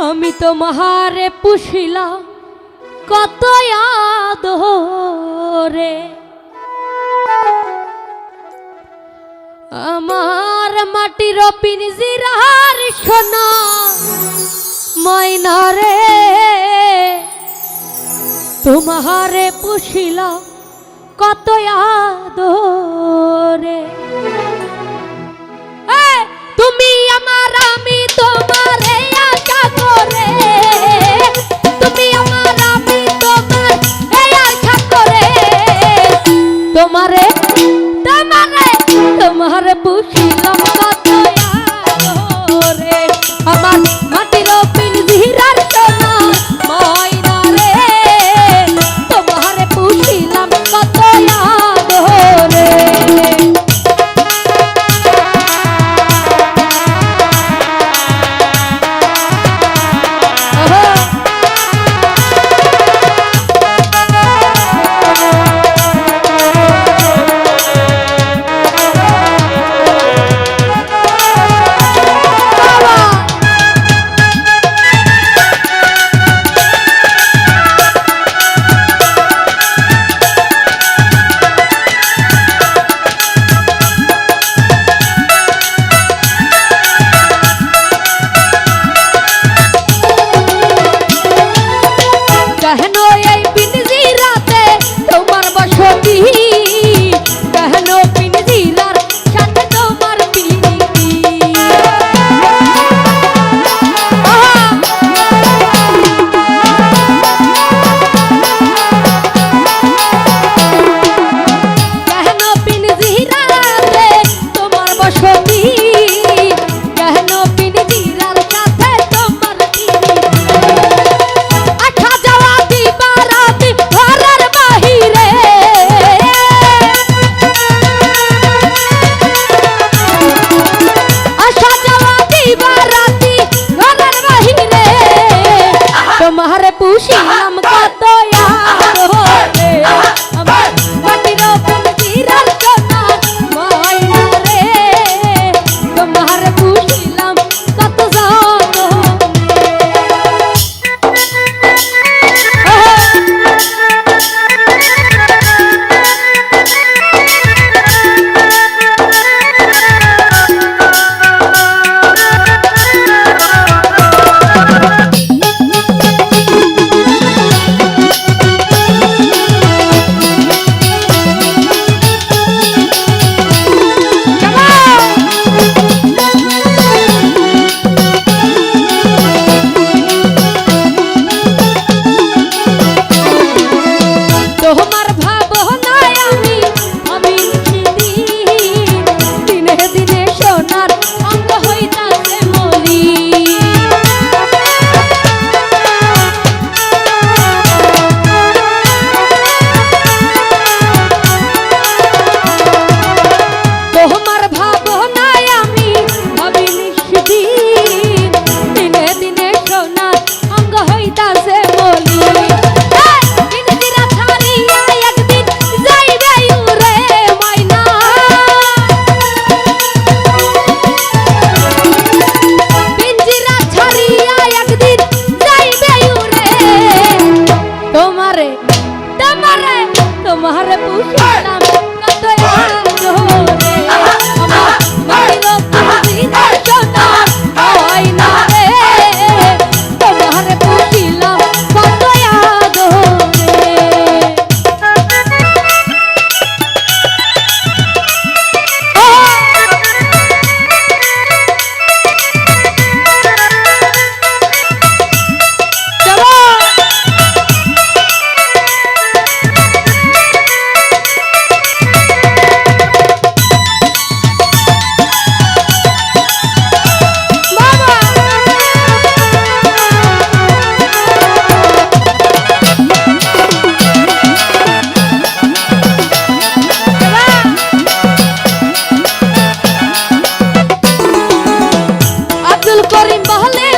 আমি তোমারে পুষিলাম কত আদরে, আমার মাটির পিঞ্জিরার সোনা ময়না রে, তোমারে পুষিলাম কত আদরে। তুমি আমার আমি তোমারে আশা করে, তুমি আমার আমি তোমার এই আশা করে, তোমারে তোমারে তোমারে পুষিলাম কত আদরে, আমার মাটির পিঞ্জিরার সোনা ময়না রে, তোমারে পুষিলাম কত আদরে। তোমারে পুষিলাম কত আদরে, আমার মাটির পিঞ্জিরার সোনা ময়না রে, তোমারে পুষিলাম কত তোমারে পুষিলাম কত আদরে, আমার মাটির পিঞ্জিরার সোনা ময়না রে, তোমারে পুষিলাম কত আদরে। আব্দুল করিম বলে